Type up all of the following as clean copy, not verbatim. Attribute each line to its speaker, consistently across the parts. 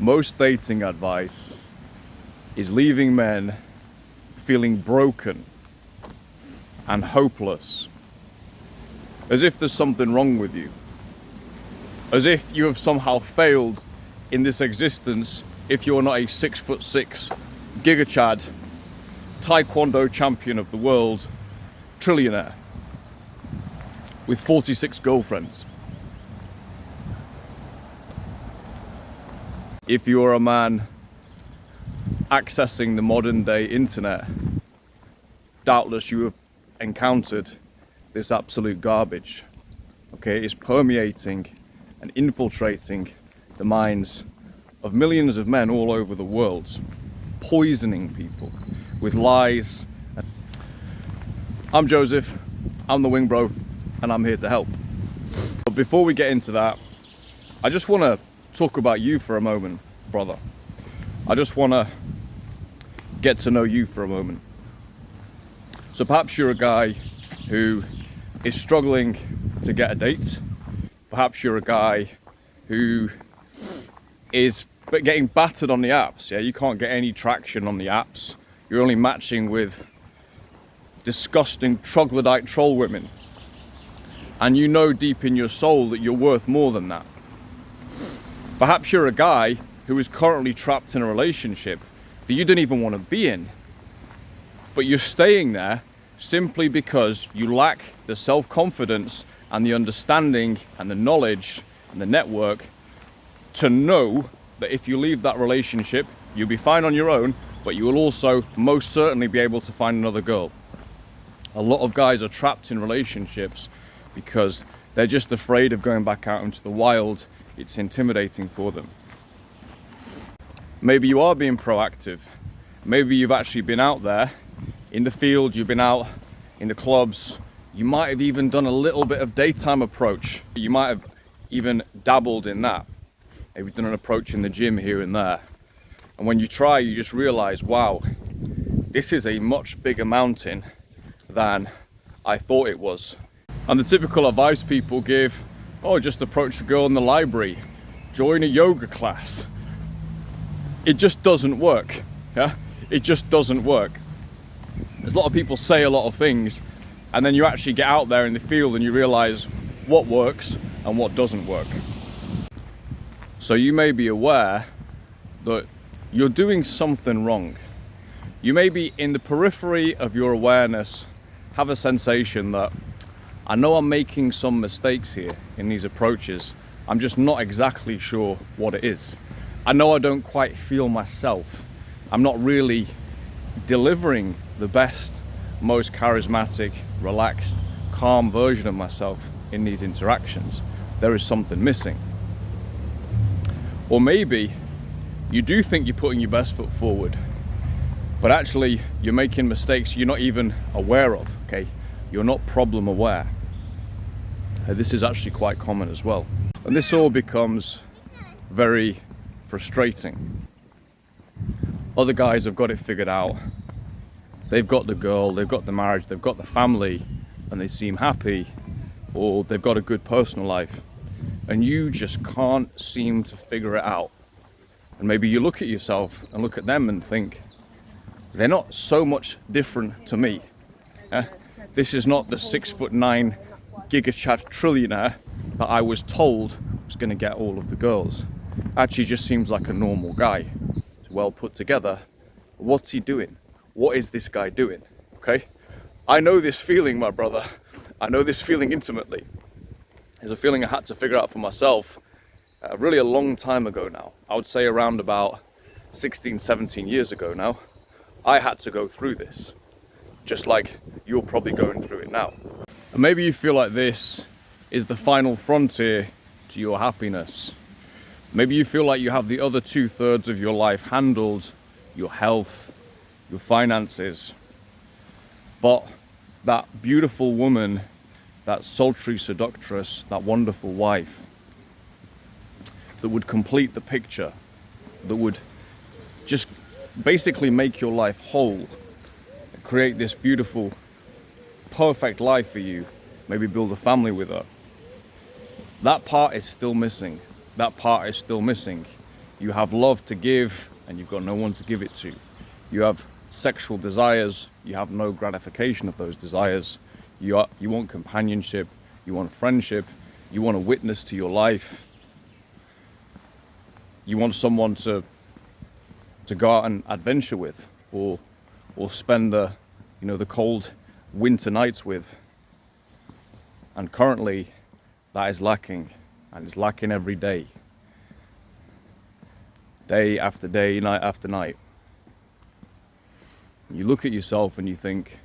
Speaker 1: Most dating advice is leaving men feeling broken and hopeless, as if there's something wrong with you, as if you have somehow failed in this existence if you're not a 6'6" Giga Chad Taekwondo champion of the world, trillionaire with 46 girlfriends. If you're a man accessing the modern day internet, doubtless you have encountered this absolute garbage. Okay, it's permeating and infiltrating the minds of millions of men all over the world, poisoning people with lies. I'm Joseph, I'm the Wingbro, and I'm here to help. But before we get into that, I just want to talk about you for a moment, brother. I just want to get to know you for a moment. So perhaps you're a guy who is struggling to get a date. Perhaps you're a guy who is getting battered on the apps. Yeah, you can't get any traction on the apps. You're only matching with disgusting troglodyte troll women. And you know deep in your soul that you're worth more than that. Perhaps you're a guy who is currently trapped in a relationship that you don't even want to be in, but you're staying there simply because you lack the self-confidence and the understanding and the knowledge and the network to know that if you leave that relationship, you'll be fine on your own, but you will also most certainly be able to find another girl. A lot of guys are trapped in relationships because they're just afraid of going back out into the wild. It's intimidating for them. Maybe you are being proactive. Maybe you've actually been out there in the field, you've been out in the clubs. You might have even done a little bit of daytime approach. You might have even dabbled in that. Maybe done an approach in the gym here and there. And when you try, you just realize, wow, this is a much bigger mountain than I thought it was. And the typical advice people give, oh, just approach a girl in the library, join a yoga class. It just doesn't work. Yeah, it just doesn't work. There's a lot of people say a lot of things, and then you actually get out there in the field and you realize what works and what doesn't work. So you may be aware that you're doing something wrong. You may be in the periphery of your awareness, have a sensation that I know I'm making some mistakes here in these approaches. I'm just not exactly sure what it is. I know I don't quite feel myself. I'm not really delivering the best, most charismatic, relaxed, calm version of myself in these interactions. There is something missing. Or maybe you do think you're putting your best foot forward, but actually you're making mistakes you're not even aware of, okay? You're not problem aware. This is actually quite common as well. And this all becomes very frustrating. Other guys have got it figured out. They've got the girl, they've got the marriage, they've got the family, and they seem happy, or they've got a good personal life. And you just can't seem to figure it out. And maybe you look at yourself and look at them and think, they're not so much different to me. This is not the 6'9" Giga Chad trillionaire that I was told was going to get all of the girls. Actually just seems like a normal guy. He's well put together. What's he doing? What is this guy doing? Okay? I know this feeling, my brother. I know this feeling intimately. There's a feeling I had to figure out for myself really a long time ago now. I would say around about 16, 17 years ago now. I had to go through this, just like you're probably going through it now. And maybe you feel like this is the final frontier to your happiness. Maybe you feel like you have the other 2/3 of your life handled, your health, your finances. But that beautiful woman, that sultry seductress, that wonderful wife that would complete the picture, that would just basically make your life whole, create this beautiful, perfect life for you, maybe build a family with her. That part is still missing. That part is still missing You have love to give, and you've got no one to give it to. You have sexual desires, you have no gratification of those desires. You want companionship, you want friendship, you want a witness to your life. You want someone to go out and adventure with, or spend the cold winter nights with. And currently that is lacking, and it's lacking every day. Day after day, night after night. You look at yourself and you think,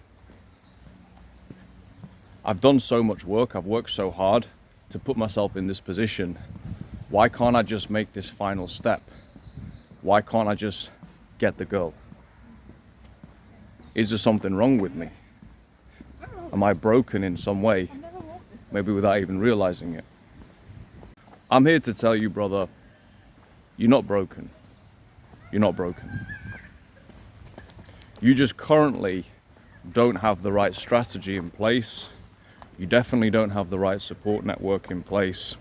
Speaker 1: I've done so much work, I've worked so hard to put myself in this position. Why can't I just make this final step? Why can't I just get the girl? Is there something wrong with me? Am I broken in some way? Maybe without even realizing it. I'm here to tell you, brother, you're not broken. You're not broken. You just currently don't have the right strategy in place. You definitely don't have the right support network in place.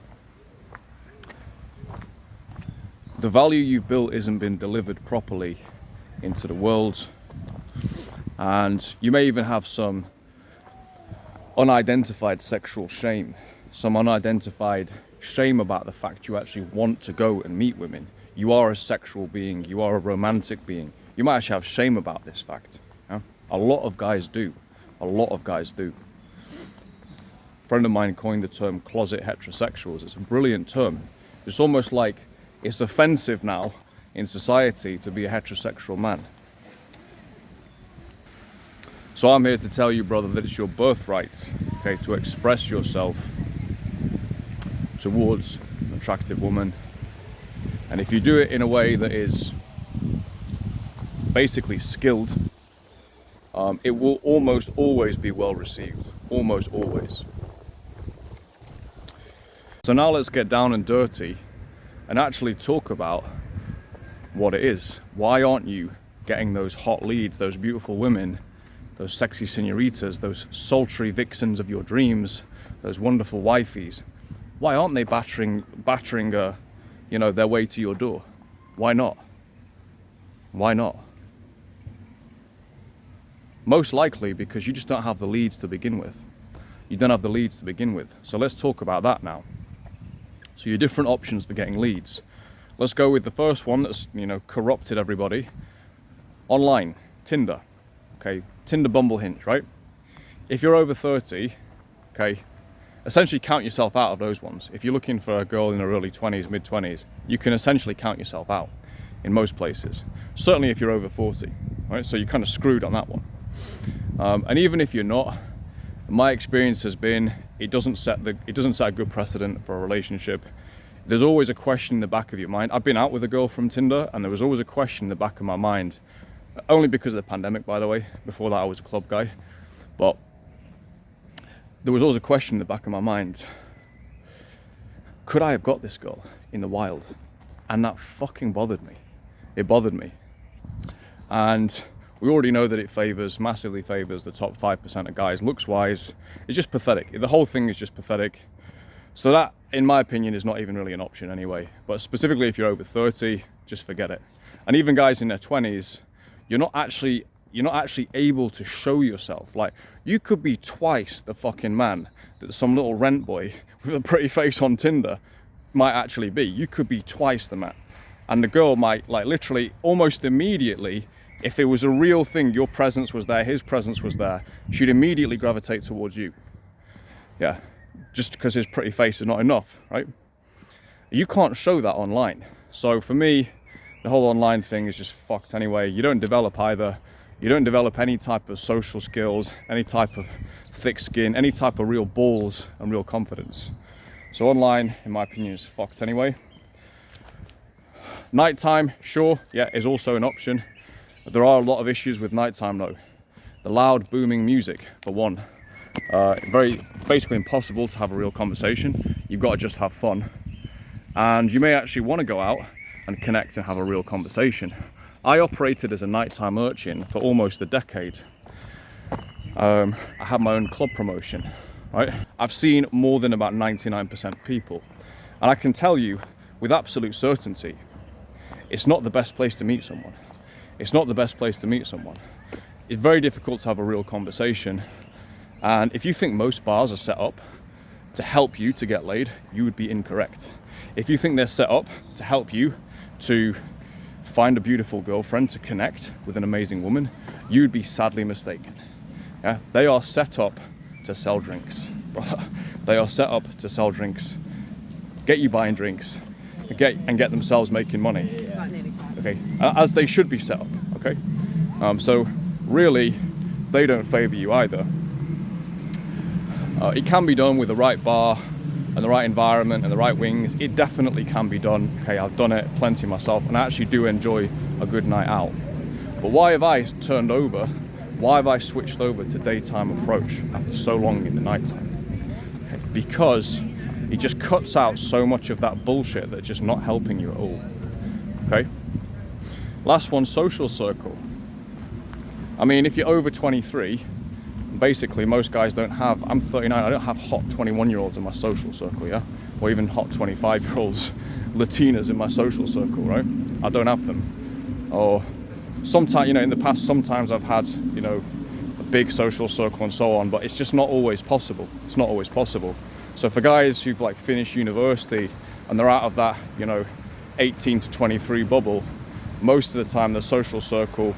Speaker 1: The value you've built isn't been delivered properly into the world. And you may even have some unidentified sexual shame, some unidentified shame about the fact you actually want to go and meet women. You are a sexual being, you are a romantic being. You might actually have shame about this fact. Yeah? A lot of guys do. A lot of guys do. A friend of mine coined the term closet heterosexuals. It's a brilliant term. It's almost like it's offensive now in society to be a heterosexual man. So I'm here to tell you, brother, that it's your birthright, okay, to express yourself towards an attractive woman. And if you do it in a way that is basically skilled, it will almost always be well received. Almost always. So now let's get down and dirty and actually talk about what it is. Why aren't you getting those hot leads, those beautiful women, those sexy senoritas, those sultry vixens of your dreams, those wonderful wifeys? Why aren't they battering their way to your door? Why not? Why not? Most likely because you just don't have the leads to begin with. You don't have the leads to begin with. So let's talk about that now. So your different options for getting leads. Let's go with the first one that's, corrupted everybody. Online, Tinder. Okay, Tinder, Bumble, Hinge, right? If you're over 30, okay, essentially count yourself out of those ones. If you're looking for a girl in her early 20s, mid 20s, you can essentially count yourself out in most places. Certainly if you're over 40, right? So you're kind of screwed on that one. And even if you're not, my experience has been it doesn't set a good precedent for a relationship. There's always a question in the back of your mind. I've been out with a girl from Tinder, and there was always a question in the back of my mind, only because of the pandemic, by the way. Before that I was a club guy, but there was always a question in the back of my mind: could I have got this girl in the wild? And that fucking bothered me. It bothered me. And we already know that it massively favors the top 5% of guys looks wise. It's just pathetic. The whole thing is just pathetic. So that, in my opinion, is not even really an option anyway. But specifically if you're over 30, just forget it. And even guys in their 20s, you're not actually able to show yourself. Like, you could be twice the fucking man that some little rent boy with a pretty face on Tinder might actually be. You could be twice the man. And the girl might, like, literally almost immediately, if it was a real thing, your presence was there, his presence was there, she'd immediately gravitate towards you. Yeah, just because his pretty face is not enough, right? You can't show that online. So for me, the whole online thing is just fucked anyway. You don't develop either. You don't develop any type of social skills, any type of thick skin, any type of real balls and real confidence. So online, in my opinion, is fucked anyway. Nighttime, sure, yeah, is also an option. But there are a lot of issues with nighttime though. The loud booming music, for one. Basically impossible to have a real conversation. You've got to just have fun. And you may actually want to go out and connect and have a real conversation. I operated as a nighttime urchin for almost a decade. I had my own club promotion, right? I've seen more than about 99% people. And I can tell you with absolute certainty, it's not the best place to meet someone. It's not the best place to meet someone. It's very difficult to have a real conversation. And if you think most bars are set up to help you to get laid, you would be incorrect. If you think they're set up to help you to find a beautiful girlfriend, to connect with an amazing woman, you'd be sadly mistaken. Yeah? They are set up to sell drinks. They are set up to sell drinks, get you buying drinks, and get themselves making money. Okay, as they should be set up. Okay, so really, they don't favor you either. It can be done with the right bar and the right environment and the right wings. It definitely can be done. Okay, I've done it plenty myself, and I actually do enjoy a good night out. But why have I turned over? Why have I switched over to daytime approach after so long in the nighttime? Okay, because it just cuts out so much of that bullshit that's just not helping you at all. Okay. Last one, social circle. I mean, if you're over 23, basically most guys don't have, I'm 39, I don't have hot 21-year-olds in my social circle, yeah? Or even hot 25-year-olds, Latinas in my social circle, right? I don't have them. Or sometimes, in the past, sometimes I've had, a big social circle and so on, but it's just not always possible. It's not always possible. So for guys who've finished university and they're out of that, 18 to 23 bubble, most of the time the social circle,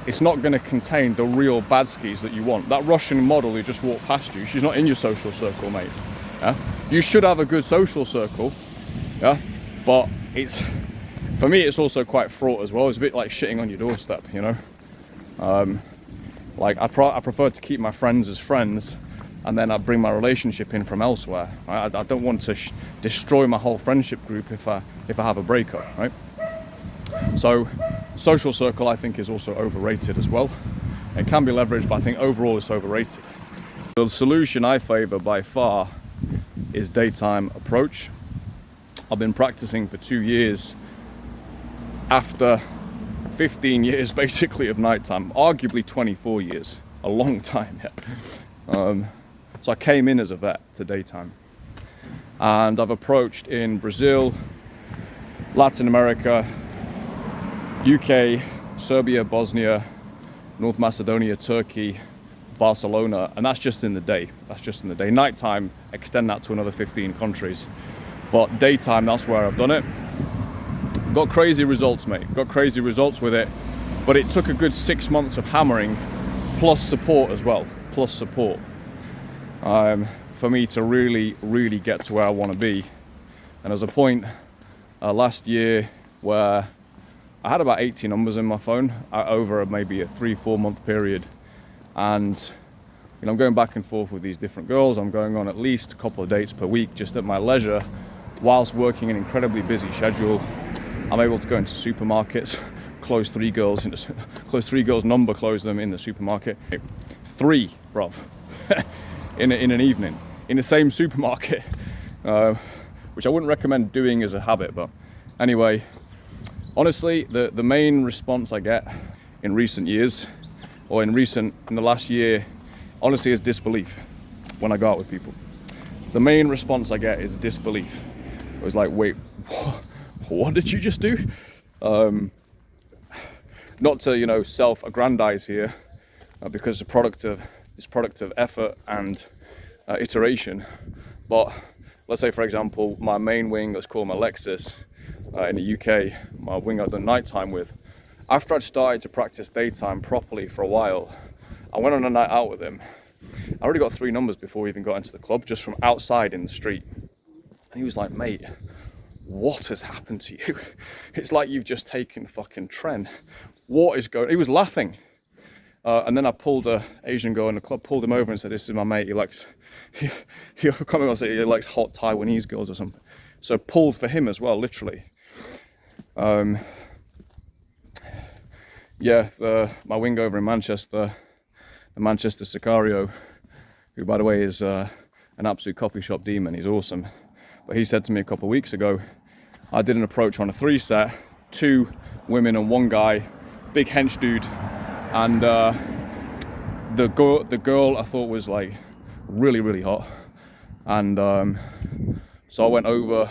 Speaker 1: it's not going to contain the real bad skis that you want. That Russian model who just walked past you, she's not in your social circle, mate. Yeah? You should have a good social circle, yeah, but for me it's also quite fraught as well. It's a bit like shitting on your doorstep, I prefer to keep my friends as friends, and then I bring my relationship in from elsewhere. Right? I don't want to destroy my whole friendship group if I have a breakup, right? So social circle, I think, is also overrated as well. It can be leveraged, but I think overall it's overrated. The solution I favor by far is daytime approach. I've been practicing for 2 years after 15 years basically of nighttime, arguably 24 years, a long time. So I came in as a vet to daytime, and I've approached in Brazil, Latin America, UK, Serbia, Bosnia, North Macedonia, Turkey, Barcelona, and that's just in the day. That's just in the day. Nighttime, extend that to another 15 countries. But daytime, that's where I've done it. Got crazy results, mate. Got crazy results with it. But it took a good 6 months of hammering, plus support as well. Plus support. For me to really, really get to where I want to be. And there's a point last year where I had about 80 numbers in my phone over maybe a 3-4 month period. And I'm going back and forth with these different girls. I'm going on at least a couple of dates per week just at my leisure, whilst working an incredibly busy schedule. I'm able to go into supermarkets, close three girls number, close them in the supermarket. 3, bruv, in an evening, in the same supermarket, which I wouldn't recommend doing as a habit. But anyway, honestly, the main response I get in recent years, or in the last year, honestly, is disbelief when I go out with people. The main response I get is disbelief. It was like, wait, what did you just do? Not to, self-aggrandize here, because it's product of effort and iteration. But let's say, for example, my main wing, let's call him Alexis, in the UK, my wing I've done nighttime with. After I'd started to practice daytime properly for a while, I went on a night out with him. I already got 3 numbers before we even got into the club, just from outside in the street. And he was like, mate, what has happened to you? It's like you've just taken fucking Tren. What is going on? He was laughing. And then I pulled a Asian girl in the club, pulled him over and said, this is my mate. He likes hot Taiwanese girls or something. So pulled for him as well, literally. My wing over in Manchester, the Manchester Sicario, who by the way is an absolute coffee shop demon. He's awesome. But he said to me a couple of weeks ago, I did an approach on a 3 set, 2 women and 1 guy, big hench dude, and the girl I thought was like really, really hot. And so I went over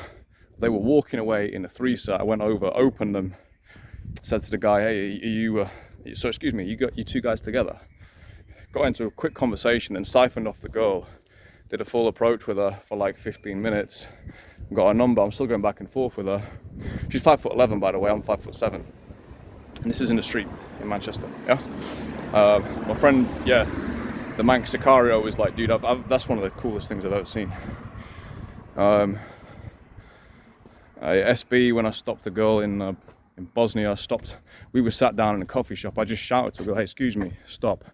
Speaker 1: They were walking away in a 3-set. I went over, opened them, said to the guy, hey, excuse me, you got you two guys together? Got into a quick conversation, then siphoned off the girl, did a full approach with her for like 15 minutes, got her number. I'm still going back and forth with her. She's 5'11", by the way, I'm 5'7". And this is in the street in Manchester, yeah? My friend, the Manx Sicario was like, dude, that's one of the coolest things I've ever seen. SB, when I stopped the girl in Bosnia, we were sat down in a coffee shop. I just shouted to her, hey, excuse me, stop.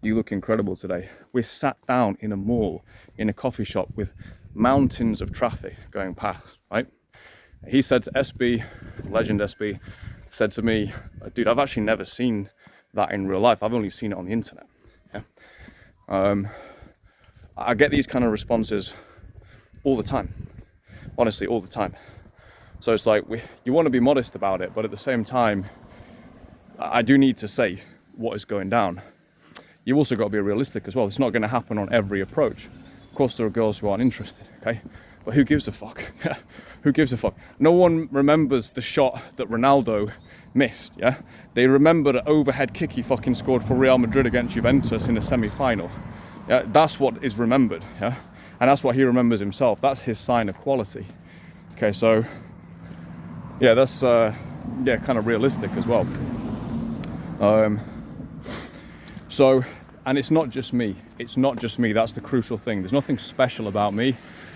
Speaker 1: You look incredible today. We're sat down in a mall, in a coffee shop with mountains of traffic going past, right? He said to SB, legend SB, said to me, dude, I've actually never seen that in real life. I've only seen it on the internet. Yeah? I get these kind of responses all the time, honestly, all the time. So it's like, you want to be modest about it, but at the same time, I do need to say what is going down. You also got to be realistic as well. It's not going to happen on every approach. Of course, there are girls who aren't interested, okay? But who gives a fuck? Who gives a fuck? No one remembers the shot that Ronaldo missed, yeah? They remember the overhead kick he fucking scored for Real Madrid against Juventus in the semi-final. Yeah, that's what is remembered, yeah? And that's what he remembers himself. That's his sign of quality. Okay, so, yeah, that's, kind of realistic as well. And it's not just me. It's not just me. That's the crucial thing. There's nothing special about me.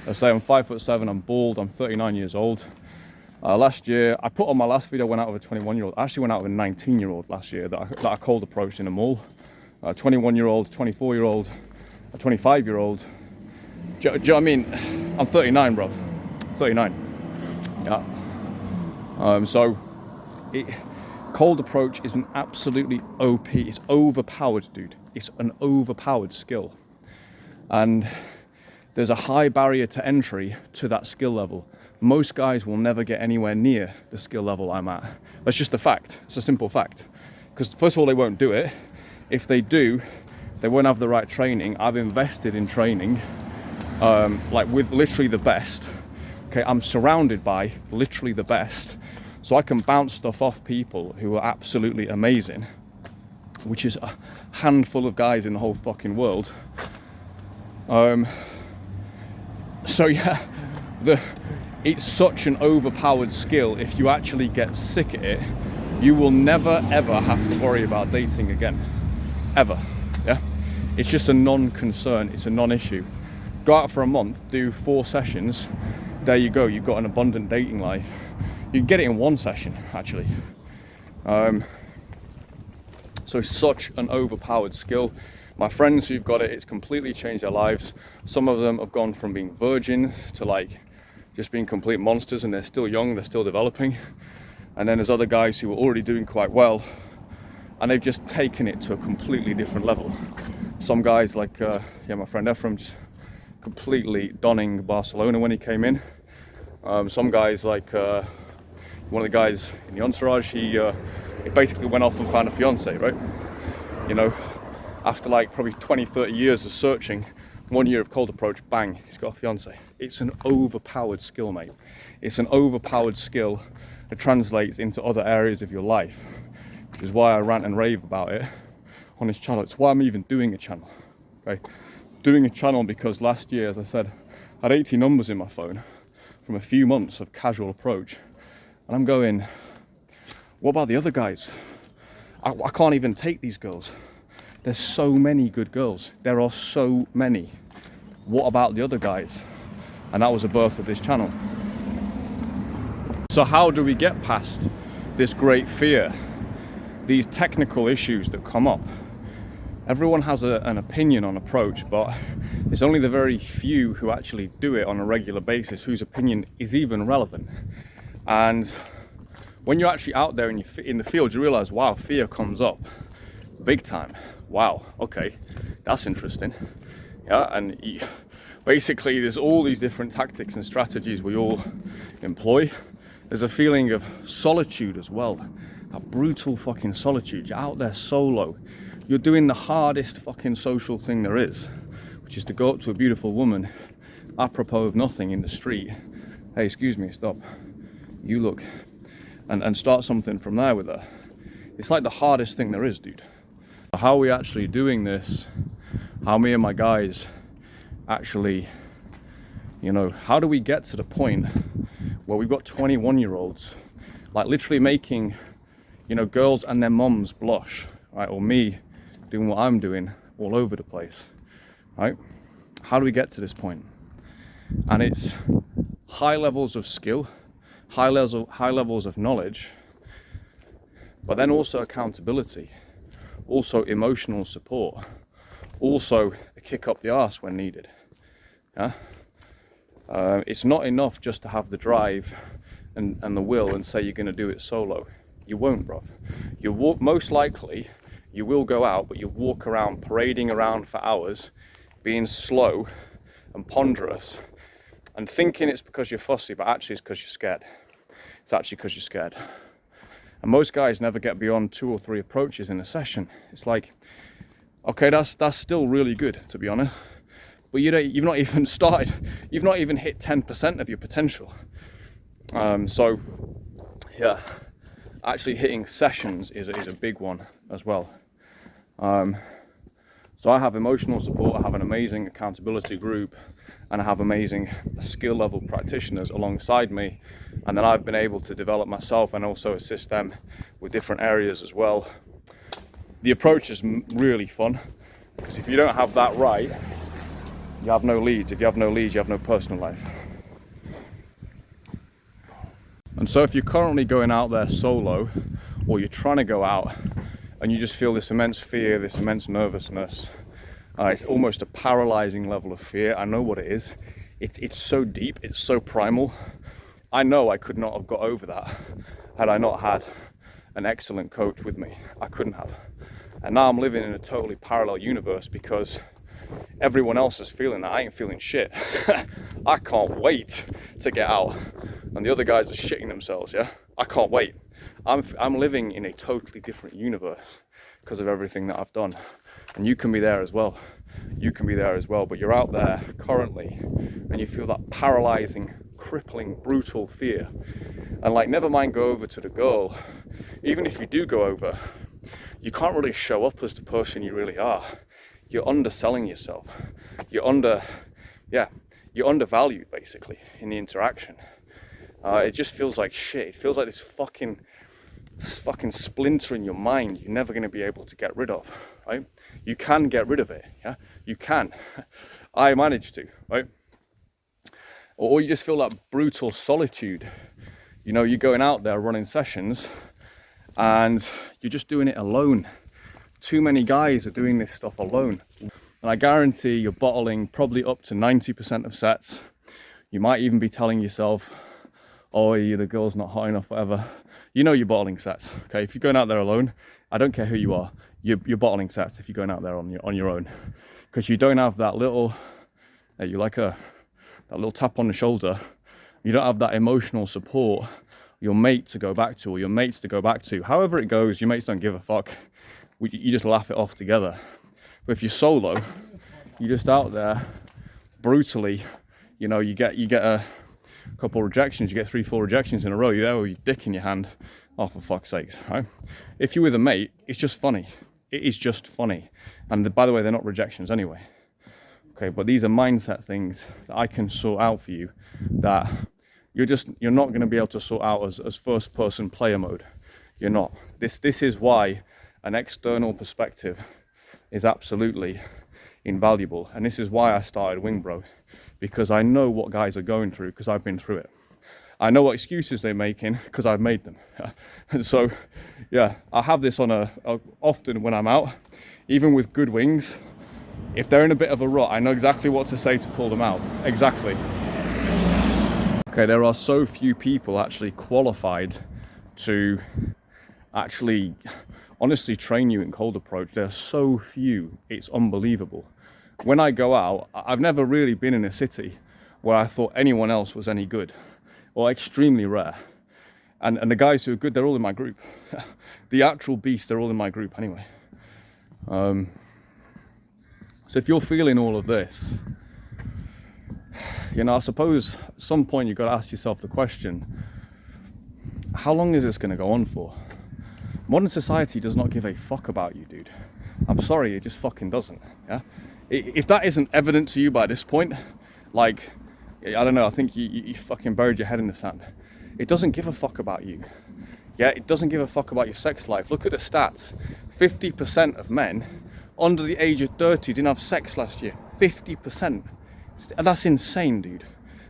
Speaker 1: I say I'm 5'7", I'm bald, I'm 39 years old. Last year, I put on my last video, went out with a 21-year-old. I actually went out with a 19-year-old last year that I cold approached in a mall. 21-year-old, 24-year-old, a 25-year-old. Do you know what I mean? I'm 39, bro. 39. Yeah. Cold approach is an absolutely OP. It's overpowered, dude. It's an overpowered skill. And there's a high barrier to entry to that skill level. Most guys will never get anywhere near the skill level I'm at. That's just a fact. It's a simple fact. Because first of all, they won't do it. If they do, they won't have the right training. I've invested in training, like with literally the best. Okay, I'm surrounded by literally the best. So I can bounce stuff off people who are absolutely amazing, which is a handful of guys in the whole fucking world. So yeah, it's such an overpowered skill. If you actually get sick at it, you will never ever have to worry about dating again, ever. Yeah, it's just a non-concern. It's a non-issue. Go out for a month, do 4 sessions. There you go. You've got an abundant dating life. You can get it in 1 session, actually. So it's such an overpowered skill. My friends who've got it, it's completely changed their lives. Some of them have gone from being virgin to like just being complete monsters, and they're still young, they're still developing. And then there's other guys who are already doing quite well, and they've just taken it to a completely different level. Some guys like, my friend Ephraim, just completely donning Barcelona when he came in. Some guys like, one of the guys in the entourage, he basically went off and found a fiance, right? You know, after like probably 20, 30 years of searching, 1 year of cold approach, bang, he's got a fiance. It's an overpowered skill, mate. It's an overpowered skill that translates into other areas of your life, which is why I rant and rave about it on this channel. It's why I'm even doing a channel, okay? Doing a channel because last year, as I said, I had 80 numbers in my phone from a few months of casual approach. And I'm going, what about the other guys? I can't even take these girls. There's so many good girls. There are so many. What about the other guys? And that was the birth of this channel. So how do we get past this great fear? These technical issues that come up. Everyone has an opinion on approach, but it's only the very few who actually do it on a regular basis whose opinion is even relevant. And when you're actually out there and in the field, you realize, wow, fear comes up big time. Wow, okay, that's interesting. Yeah, and basically there's all these different tactics and strategies we all employ. There's a feeling of solitude as well, that brutal fucking solitude. You're out there solo. You're doing the hardest fucking social thing there is, which is to go up to a beautiful woman, apropos of nothing in the street, hey, excuse me, stop, you look, and start something from there with her. It's like the hardest thing there is, dude. How are we actually doing this? How me and my guys actually, you know, how do we get to the point where we've got 21-year-olds like literally making, you know, girls and their moms blush, right? Or me doing what I'm doing all over the place, right? How do we get to this point? And it's high levels of skill, high levels of knowledge, but then also accountability, also emotional support, also a kick up the arse when needed. Yeah? It's not enough just to have the drive and the will and say you're going to do it solo. You won't, bruv. You walk, most likely you will go out, but you walk around parading around for hours, being slow and ponderous and thinking it's because you're fussy, but actually it's because you're scared. It's actually because you're scared. And most guys never get beyond 2 or 3 approaches in a session. It's like, okay, that's still really good, to be honest. But you've not even started, you've not even hit 10% of your potential. So, yeah, actually hitting sessions is a big one as well. So I have emotional support, I have an amazing accountability group, and I have amazing skill level practitioners alongside me. And then I've been able to develop myself and also assist them with different areas as well. The approach is really fun, because if you don't have that right, you have no leads. If you have no leads, you have no personal life. And so if you're currently going out there solo, or you're trying to go out and you just feel this immense fear, this immense nervousness, it's almost a paralyzing level of fear. I know what it is. It's so deep, it's so primal. I know I could not have got over that had I not had an excellent coach with me. I couldn't have. And now I'm living in a totally parallel universe because everyone else is feeling that. I ain't feeling shit. I can't wait to get out. And the other guys are shitting themselves, yeah? I can't wait. I'm living in a totally different universe because of everything that I've done. And you can be there as well. You can be there as well, but you're out there currently and you feel that paralyzing, crippling, brutal fear. And like, never mind go over to the girl. Even if you do go over, you can't really show up as the person you really are. You're underselling yourself. You're undervalued basically in the interaction. It just feels like shit. It feels like this fucking splinter in your mind you're never going to be able to get rid of, right? You can get rid of it, yeah? You can. I managed to, right? Or you just feel that brutal solitude. You know, you're going out there running sessions and you're just doing it alone. Too many guys are doing this stuff alone. And I guarantee you're bottling probably up to 90% of sets. You might even be telling yourself, oh, the girl's not hot enough, whatever. You know you're bottling sets, okay? If you're going out there alone, I don't care who you are, you're bottling sets if you're going out there on your own. Because you don't have that little, that little tap on the shoulder. You don't have that emotional support, your mate to go back to, or your mates to go back to. However it goes, your mates don't give a fuck. You just laugh it off together. But if you're solo, you're just out there brutally, you know, you get a couple rejections, you get 3-4 rejections in a row, you're there with your dick in your hand. Oh, for fuck's sakes, right? If you're with a mate, it's just funny. It is just funny. And by the way, they're not rejections anyway. Okay, but these are mindset things that I can sort out for you that you're not going to be able to sort out as first person player mode. You're not. This is why an external perspective is absolutely invaluable. And this is why I started Wingbro, because I know what guys are going through because I've been through it. I know what excuses they're making because I've made them. And so, yeah, I have this on often when I'm out, even with good wings. If they're in a bit of a rut, I know exactly what to say to pull them out. Exactly. Okay, there are so few people actually qualified to actually honestly train you in cold approach. There are so few, it's unbelievable. When I go out, I've never really been in a city where I thought anyone else was any good, or extremely rare. And the guys who are good, they're all in my group. The actual beasts, they're all in my group anyway. So if you're feeling all of this, You know, I suppose at some point you've got to ask yourself the question, how long is this going to go on for? Modern society does not give a fuck about you, dude. I'm sorry, it just fucking doesn't. Yeah. If that isn't evident to you by this point, like, I don't know, I think you fucking buried your head in the sand. It doesn't give a fuck about you. Yeah, it doesn't give a fuck about your sex life. Look at the stats. 50% of men under the age of 30 didn't have sex last year. 50%. That's insane, dude.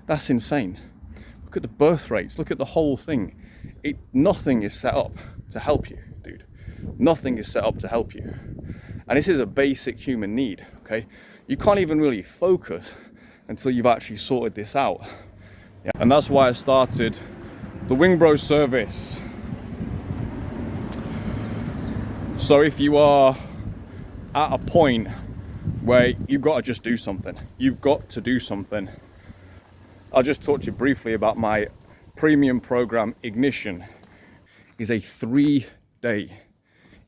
Speaker 1: That's insane. Look at the birth rates. Look at the whole thing. Nothing is set up to help you, dude. Nothing is set up to help you. And this is a basic human need, okay? You can't even really focus until you've actually sorted this out. Yeah. And that's why I started the Wingbro service. So if you are at a point where you've got to just do something, you've got to do something. I'll just talk to you briefly about my premium program, Ignition. Is a 3-day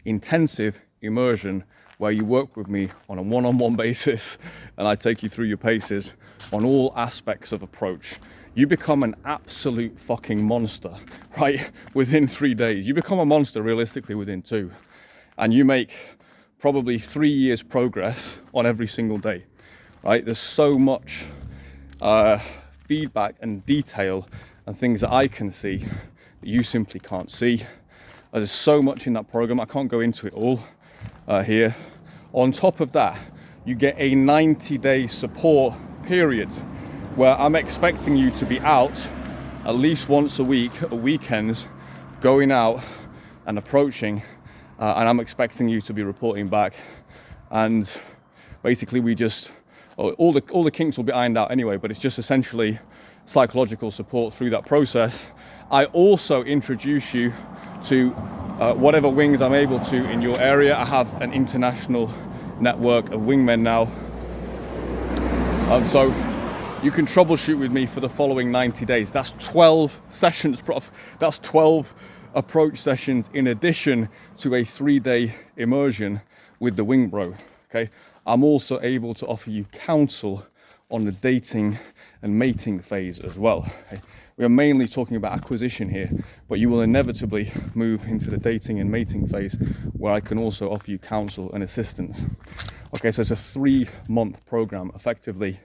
Speaker 1: intensive immersion where you work with me on a one-on-one basis and I take you through your paces on all aspects of approach. You become an absolute fucking monster, right? Within 3 days. You become a monster realistically within 2. And you make probably 3 years progress on every single day, right? There's so much feedback and detail and things that I can see that you simply can't see. There's so much in that program, I can't go into it all here. On top of that, you get a 90-day support period where I'm expecting you to be out at least once a week at weekends, going out and approaching, and I'm expecting you to be reporting back. And basically we just, all the kinks will be ironed out anyway, but it's just essentially psychological support through that process. I also introduce you to whatever wings I'm able to in your area. I have an international network of wingmen now. So you can troubleshoot with me for the following 90 days. That's 12 sessions, prof. That's 12 approach sessions in addition to a 3-day immersion with the Wingbro, okay? I'm also able to offer you counsel on the dating and mating phase as well. Okay? We are mainly talking about acquisition here, but you will inevitably move into the dating and mating phase where I can also offer you counsel and assistance. Okay, so it's a 3-month program effectively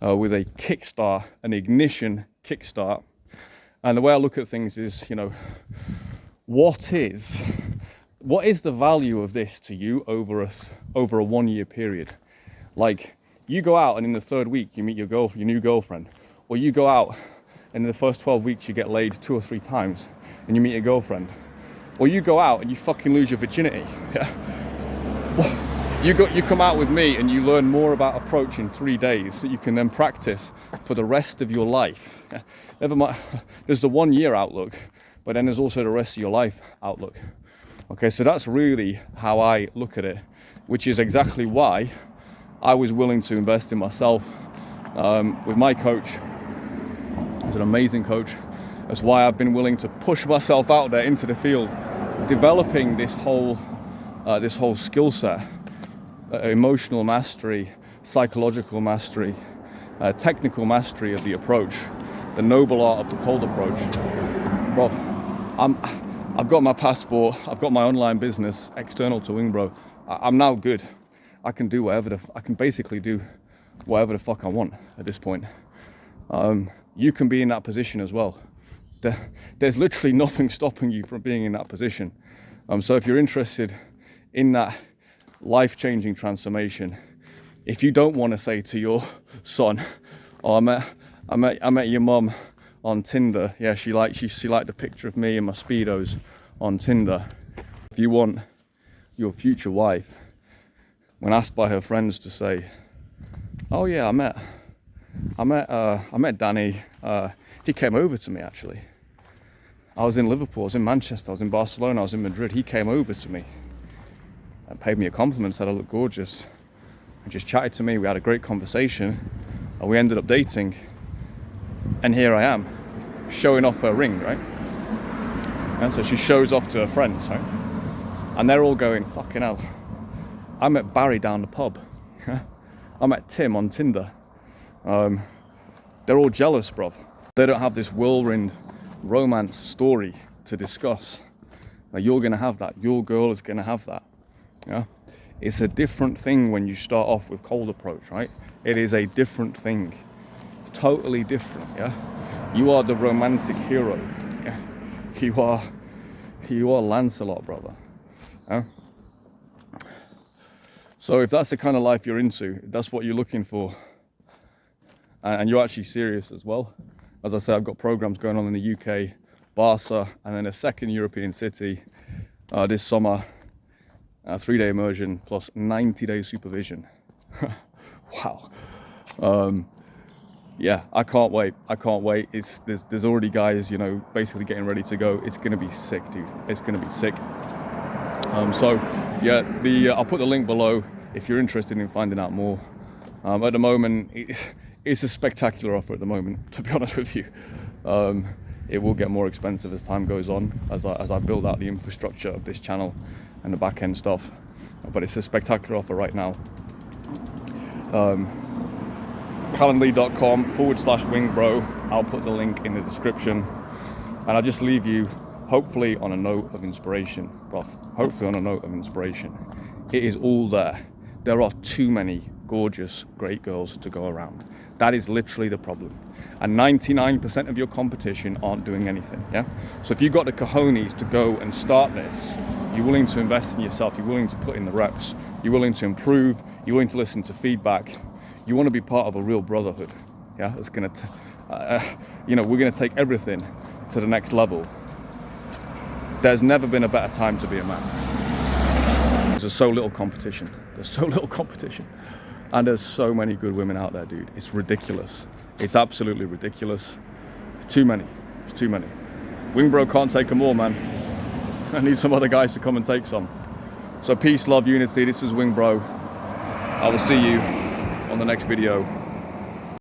Speaker 1: with a kickstart, an ignition kickstart. And the way I look at things is, you know, what is the value of this to you over a 1-year period? Like, you go out and in the 3rd week you meet your new girlfriend, or you go out and in the first 12 weeks you get laid 2 or 3 times and you meet your girlfriend, or you go out and you fucking lose your virginity. Yeah. Well, you come out with me and you learn more about approach in 3 days that you can then practice for the rest of your life. Yeah. Never mind, there's the 1-year outlook, but then there's also the rest of your life outlook. Okay, so that's really how I look at it, which is exactly why I was willing to invest in myself with my coach. He's an amazing coach. That's why I've been willing to push myself out there into the field, developing this whole skill set, emotional mastery, psychological mastery, technical mastery of the approach, the noble art of the cold approach. Bro, I've got my passport, I've got my online business external to Wingbro. I'm now good. I can do I can basically do whatever the fuck I want at this point. You can be in that position as well. There's literally nothing stopping you from being in that position. So if you're interested in that life-changing transformation, if you don't want to say to your son, "Oh, I met your mum on Tinder. Yeah, she liked the picture of me and my Speedos on Tinder." If you want your future wife, when asked by her friends, to say, "Oh yeah, I met Danny. He came over to me actually. I was in Liverpool, I was in Manchester, I was in Barcelona, I was in Madrid. He came over to me and paid me a compliment, said I looked gorgeous, and just chatted to me. We had a great conversation, and we ended up dating. And here I am, showing off her ring, right? And so she shows off to her friends, right? And they're all going, fucking hell. I met Barry down the pub. I met Tim on Tinder. they're all jealous, bruv. They don't have this whirlwind romance story to discuss. Now you're gonna have that. Your girl is gonna have that. Yeah, it's a different thing when you start off with cold approach, right? It is a different thing, totally different. Yeah, you are the romantic hero. Yeah, you are Lancelot, brother. Yeah? So if that's the kind of life you're into, if that's what you're looking for, and you're actually serious as well. As I said, I've got programs going on in the UK, Barca, and then a second European city this summer. 3-day immersion plus 90-day supervision. Wow. Yeah, I can't wait. There's already guys, you know, basically getting ready to go. It's gonna be sick, dude. It's gonna be sick. So yeah, I'll put the link below if you're interested in finding out more. At the moment, it's a spectacular offer at the moment, to be honest with you. It will get more expensive as time goes on, as I build out the infrastructure of this channel and the back end stuff. But it's a spectacular offer right now. Calendly.com/Wingbro. I'll put the link in the description. And I'll just leave you, hopefully, on a note of inspiration, bruv. Hopefully on a note of inspiration. It is all there. There are too many gorgeous, great girls to go around. That is literally the problem. And 99% of your competition aren't doing anything, yeah? So if you've got the cojones to go and start this, you're willing to invest in yourself, you're willing to put in the reps, you're willing to improve, you're willing to listen to feedback, you want to be part of a real brotherhood, yeah? That's gonna, you know, we're gonna take everything to the next level. There's never been a better time to be a man. There's so little competition. There's so little competition. And there's so many good women out there, dude. It's ridiculous. It's absolutely ridiculous. Too many. It's too many. Wingbro can't take them all, man. I need some other guys to come and take some. So peace, love, unity. This is Wingbro. I will see you on the next video.